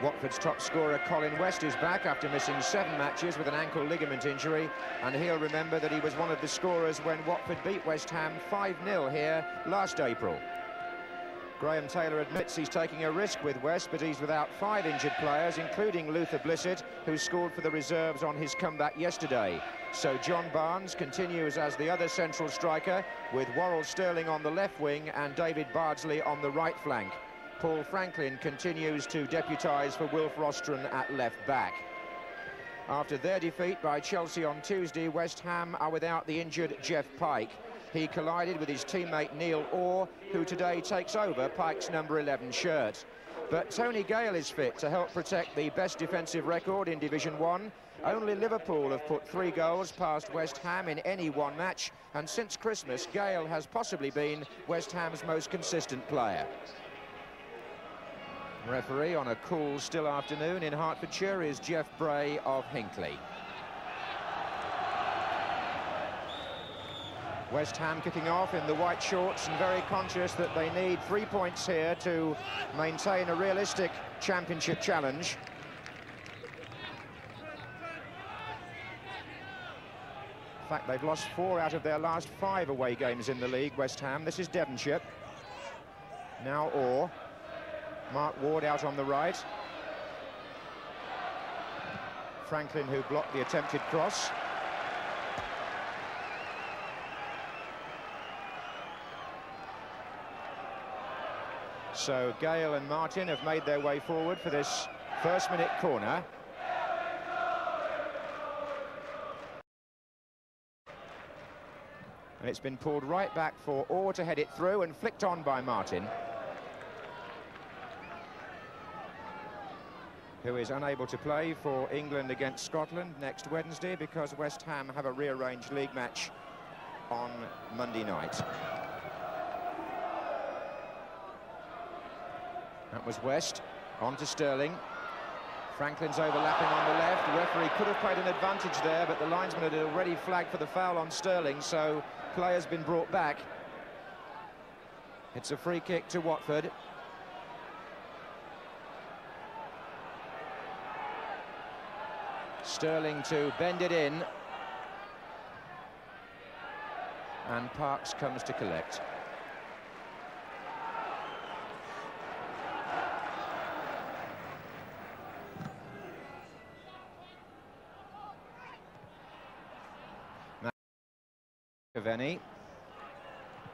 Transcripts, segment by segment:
Watford's top scorer Colin West is back after missing 7 matches with an ankle ligament injury, and he'll remember that he was one of the scorers when Watford beat West Ham 5-0 here last April. Graham Taylor admits he's taking a risk with West, but he's without 5 injured players, including Luther Blissett, who scored for the reserves on his comeback yesterday. So John Barnes continues as the other central striker, with Worrell Sterling on the left wing and David Bardsley on the right flank. Paul Franklin continues to deputise for Wilf Rostron at left back. After their defeat by Chelsea on Tuesday, West Ham are without the injured Jeff Pike. He collided with his teammate Neil Orr, who today takes over Pike's number 11 shirt. But Tony Gale is fit to help protect the best defensive record in Division 1. Only Liverpool have put 3 goals past West Ham in any one match, and since Christmas, Gale has possibly been West Ham's most consistent player. Referee on a cool, still afternoon in Hertfordshire is Jeff Bray of Hinckley. West Ham kicking off in the white shorts and very conscious that they need 3 points here to maintain a realistic championship challenge. In fact, they've lost 4 out of their last 5 away games in the league, West Ham. This is Devonshire. Now Orr. Mark Ward out on the right. Franklin, who blocked the attempted cross. So Gale and Martin have made their way forward for this first-minute corner. And it's been pulled right back for Orr to head it through and flicked on by Martin, who is unable to play for England against Scotland next Wednesday because West Ham have a rearranged league match on Monday night. That was West, on to Sterling. Franklin's overlapping on the left. The referee could have played an advantage there, but the linesman had already flagged for the foul on Sterling, so play has been brought back. It's a free kick to Watford. Sterling to bend it in, and Parks comes to collect. Cavani,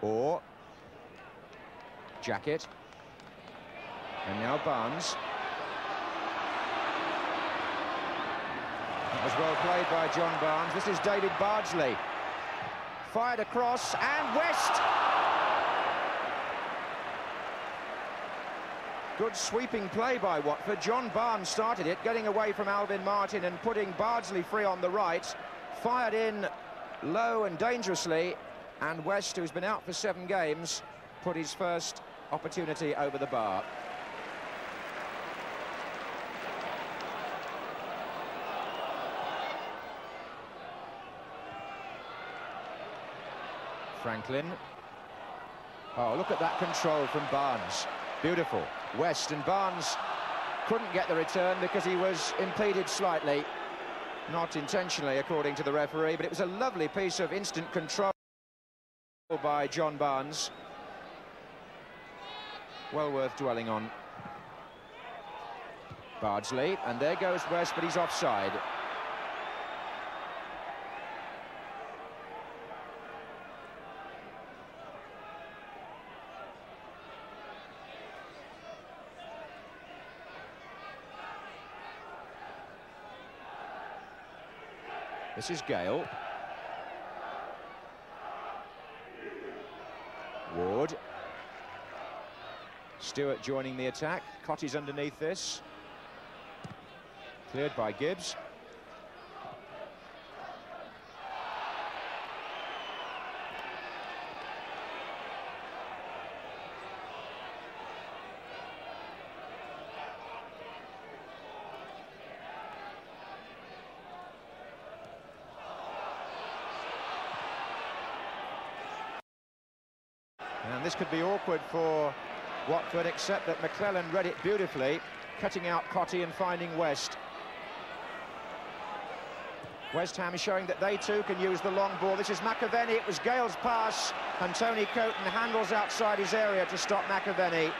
or Jacket, and now Barnes. That was well played by John Barnes. This is David Bardsley. Fired across, and West! Good sweeping play by Watford. John Barnes started it, getting away from Alvin Martin and putting Bardsley free on the right. Fired in low and dangerously, and West, who's been out for 7 games, put his first opportunity over the bar. Franklin. Oh, look at that control from Barnes. Beautiful. West, and Barnes couldn't get the return because he was impeded slightly. Not intentionally, according to the referee, but it was a lovely piece of instant control by John Barnes. Well worth dwelling on. Bardsley, and there goes West, but he's offside. This is Gale. Ward. Stewart joining the attack. Cotty's underneath this. Cleared by Gibbs. And this could be awkward for Watford, except that McClellan read it beautifully. cutting out Cottee and finding West. West Ham is showing that they too can use the long ball. This is McAvenny. It was Gale's pass, and Tony Coton handles outside his area to stop McAvenny.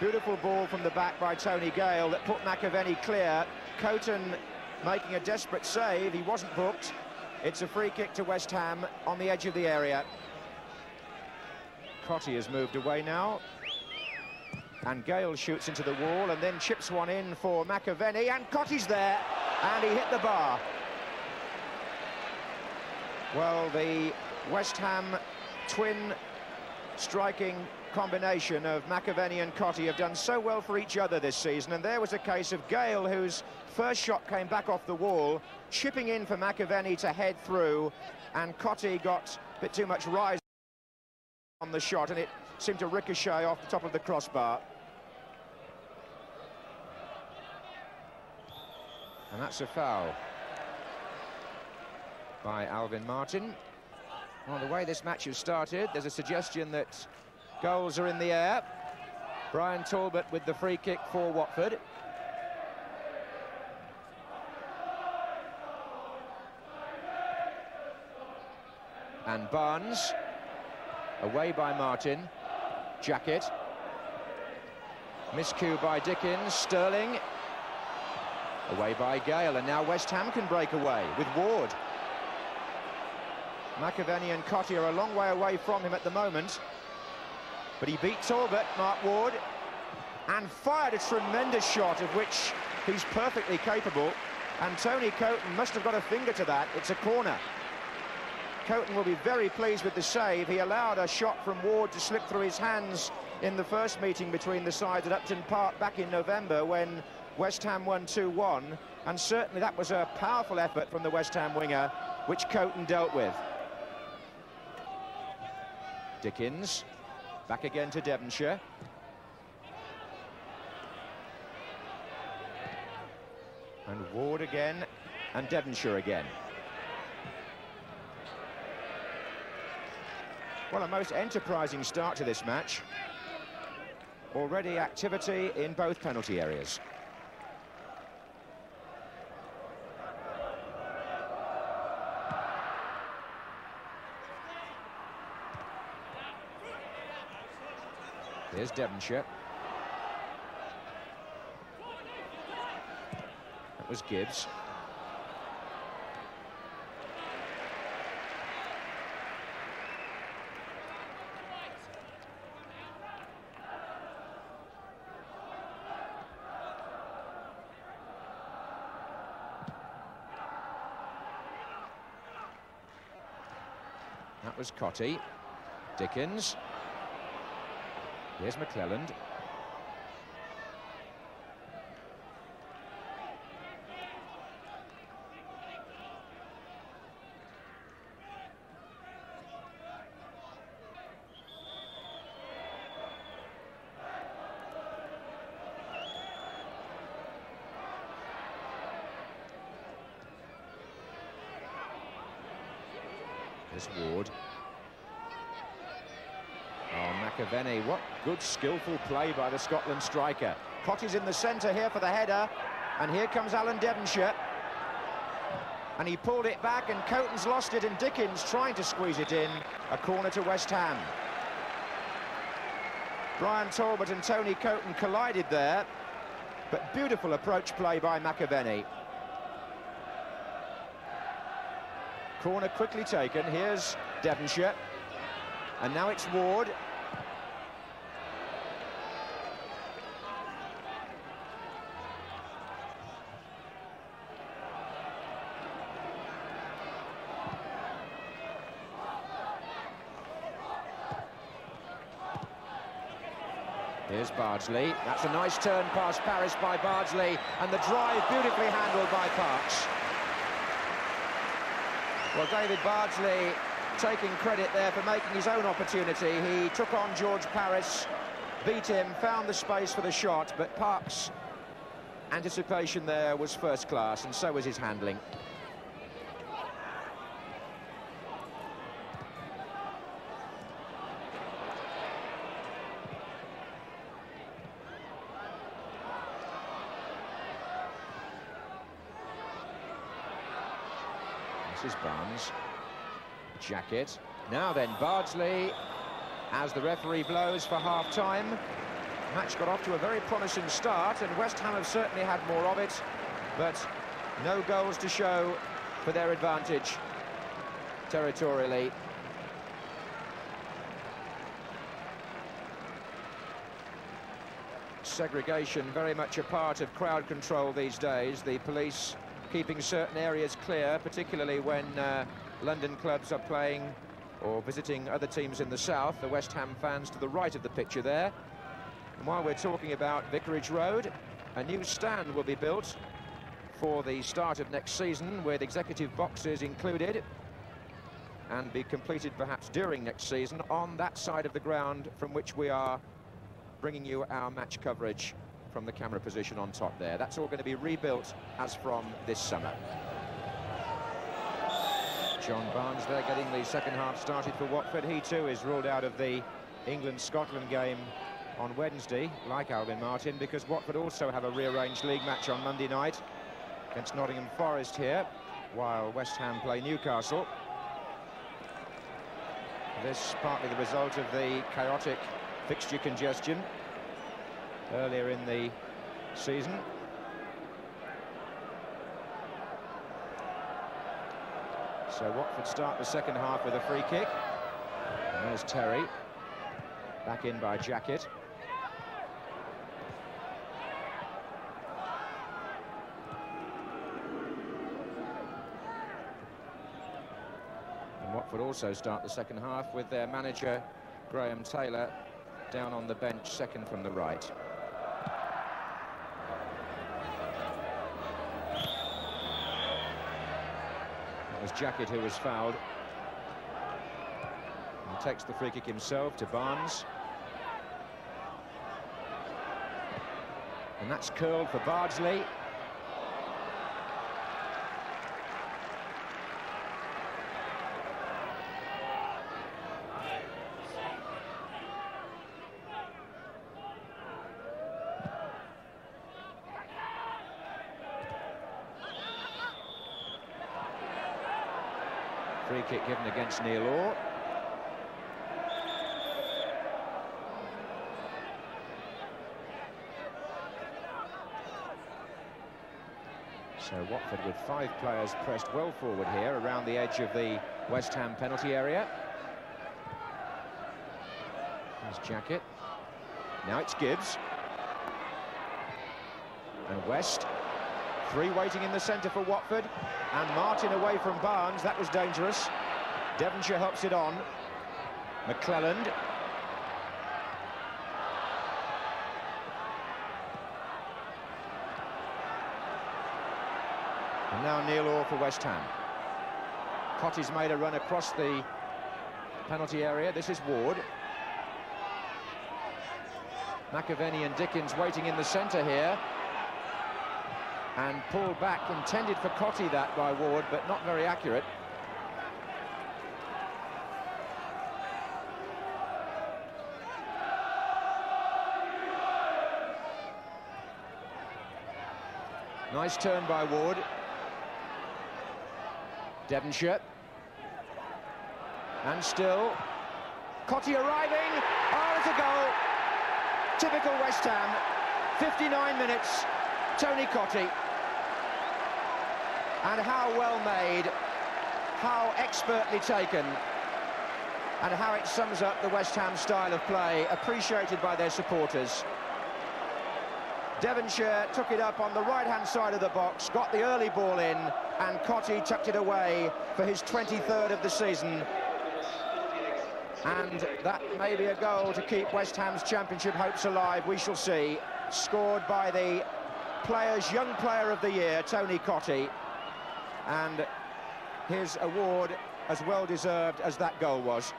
Beautiful ball from the back by Tony Gale that put McAvenny clear. Coton making a desperate save. He wasn't booked. It's a free kick to West Ham on the edge of the area. Cottee has moved away now. And Gale shoots into the wall and then chips one in for McAvenny, and Cottee's there, and he hit the bar. Well, the West Ham twin striking combination of McAvenny and Cottee have done so well for each other this season, and there was a case of Gale, whose first shot came back off the wall, chipping in for McAvenny to head through, and Cottee got a bit too much rise on the shot, and it seemed to ricochet off the top of the crossbar. And that's a foul by Alvin Martin. Well, the way this match has started, there's a suggestion that goals are in the air. Brian Talbot with the free kick for Watford. And Barnes, away by Martin. Jacket. Miscue by Dickens. Sterling. Away by Gale, and now West Ham can break away with Ward. McAvenny and Cottee are a long way away from him at the moment. But he beat Talbot, Mark Ward, and fired a tremendous shot of which he's perfectly capable. And Tony Coton must have got a finger to that. It's a corner. Coton will be very pleased with the save. He allowed a shot from Ward to slip through his hands in the first meeting between the sides at Upton Park back in November when West Ham won 2-1, and certainly that was a powerful effort from the West Ham winger, which Coton dealt with. Dickens, back again to Devonshire. And Ward again, and Devonshire again. Well, a most enterprising start to this match. Already activity in both penalty areas. Here's Devonshire. That was Gibbs. That was Cottee. Dickens. Here's McClelland. Here's Ward. McAvenny, what good skillful play by the Scotland striker. Cottee's in the centre here for the header, and here comes Alan Devonshire, and he pulled it back, and Coton's lost it, and Dickens trying to squeeze it in. A corner to West Ham. Brian Talbot and Tony Coton collided there, but beautiful approach play by McAvenny. Corner quickly taken. Here's Devonshire, and now it's Ward. Here's Bardsley. That's a nice turn past Paris by Bardsley, and the drive beautifully handled by Parks. Well, David Bardsley taking credit there for making his own opportunity. He took on George Paris, beat him, found the space for the shot, but Parks' anticipation there was first class, and so was his handling. This is Barnes. Jacket. Now then, Bardsley, as the referee blows for half-time. Match got off to a very promising start, and West Ham have certainly had more of it, but no goals to show for their advantage territorially. Segregation very much a part of crowd control these days. The police keeping certain areas clear, particularly when London clubs are playing or visiting other teams in the south. The West Ham fans to the right of the picture there. And while we're talking about Vicarage Road, a new stand will be built for the start of next season, with executive boxes included, and be completed perhaps during next season on that side of the ground from which we are bringing you our match coverage from the camera position on top there. That's all going to be rebuilt as from this summer. John Barnes there getting the second half started for Watford. He too is ruled out of the England-Scotland game on Wednesday, like Alvin Martin, because Watford also have a rearranged league match on Monday night against Nottingham Forest here, while West Ham play Newcastle. This partly the result of the chaotic fixture congestion earlier in the season. So Watford start the second half with a free kick. And there's Terry, back in by Jacket. And Watford also start the second half with their manager, Graham Taylor, down on the bench, second from the right. It was Jacket who was fouled. He takes the free kick himself to Barnes. And that's curled for Bardsley. Free kick given against Neil Orr. So Watford with 5 players pressed well forward here around the edge of the West Ham penalty area. There's Jacket. Now it's Gibbs. And West. 3 waiting in the centre for Watford. And Martin away from Barnes. That was dangerous. Devonshire helps it on. McClelland. And now Neil Orr for West Ham. Cotty's made a run across the penalty area. This is Ward. McAvenny and Dickens waiting in the centre here. And pulled back, intended for Cotty that by Ward, but not very accurate. Nice turn by Ward. Devonshire. And still, Cotty arriving. Oh, it's a goal. Typical West Ham. 59 minutes, Tony Cotty. And how well made, how expertly taken, and how it sums up the West Ham style of play, appreciated by their supporters. Devonshire took it up on the right-hand side of the box, got the early ball in, and Cotty tucked it away for his 23rd of the season. And that may be a goal to keep West Ham's championship hopes alive, we shall see. Scored by the Young Player of the Year, Tony Cotty. And his award as well deserved as that goal was.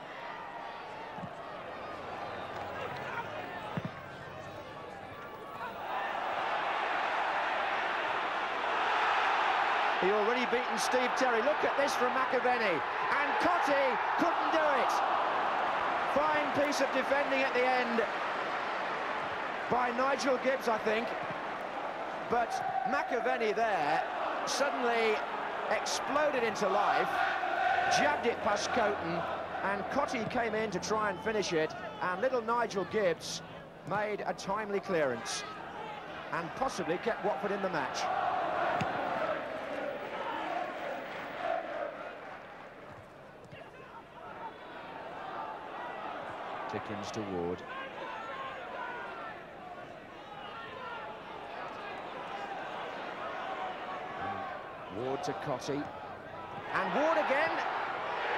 He already beaten Steve Terry. Look at this from McAvenny. And Cotty couldn't do it. Fine piece of defending at the end by Nigel Gibbs, I think. But McAvenny there suddenly exploded into life, jabbed it past Coton, and Cottee came in to try and finish it, and little Nigel Gibbs made a timely clearance and possibly kept Watford in the match. Dickens to Ward. And Ward to Cottee. And Ward again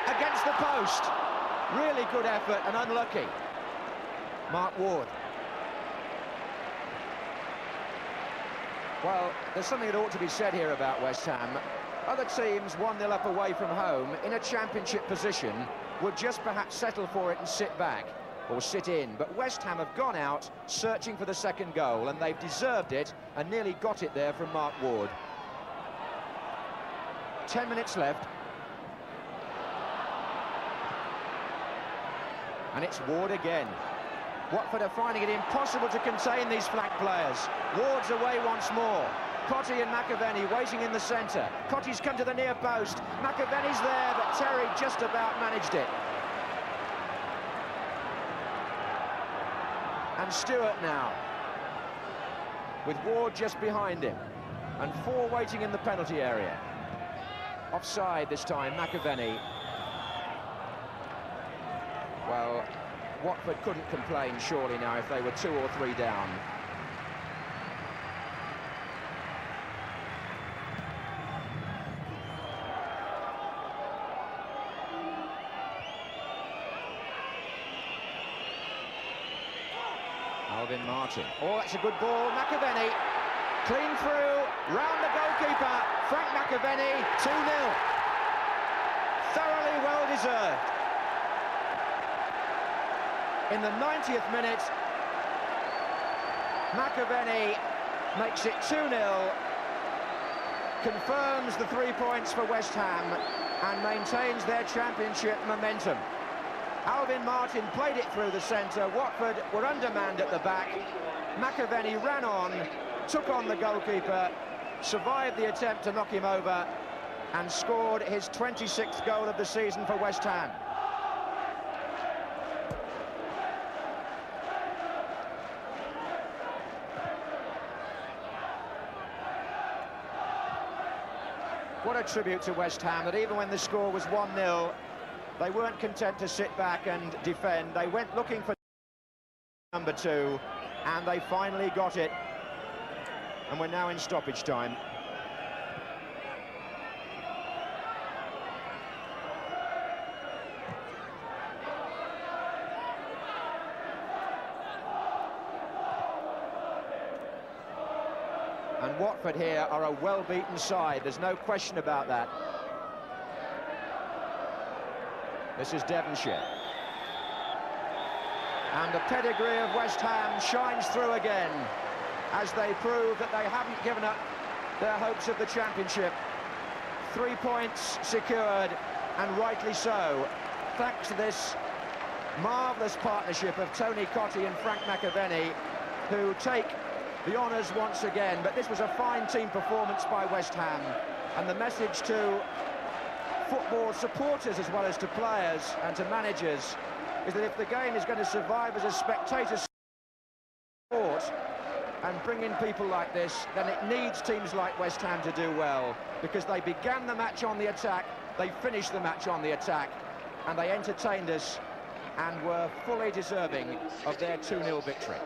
against the post. Really good effort and unlucky. Mark Ward. Well, there's something that ought to be said here about West Ham. Other teams 1-0 up away from home in a championship position would just perhaps settle for it and sit back or sit in, but West Ham have gone out searching for the second goal, and they've deserved it and nearly got it there from Mark Ward. 10 minutes left, and it's Ward again. Watford are finding it impossible to contain these flank players. Ward's away once more. Cottee and McAvenny waiting in the centre. Cottee's come to the near post. McAvenny's there, but Terry just about managed it. And Stewart now, with Ward just behind him, and 4 waiting in the penalty area. Offside this time, McAvenny. Well, Watford couldn't complain surely now if they were 2 or 3 down. Alvin Martin. Oh, that's a good ball. McAvenny. Clean through. Round the goalkeeper. Frank McAvenny. 2-0. Thoroughly well deserved. In the 90th minute, McAvenny makes it 2-0. Confirms the 3 points for West Ham and maintains their championship momentum. Alvin Martin played it through the centre. Watford were undermanned at the back. McAvenny ran on, took on the goalkeeper, survived the attempt to knock him over, and scored his 26th goal of the season for West Ham. What a tribute to West Ham, that even when the score was 1-0, they weren't content to sit back and defend. They went looking for number 2, and they finally got it. And we're now in stoppage time. And Watford here are a well-beaten side. There's no question about that. This is Devonshire. And the pedigree of West Ham shines through again as they prove that they haven't given up their hopes of the championship. 3 points secured, and rightly so, thanks to this marvellous partnership of Tony Cottee and Frank McAvenny, who take the honours once again. But this was a fine team performance by West Ham, and the message to football supporters as well as to players and to managers is that if the game is going to survive as a spectator sport and bring in people like this, then it needs teams like West Ham to do well, because they began the match on the attack, they finished the match on the attack, and they entertained us and were fully deserving of their 2-0 victory.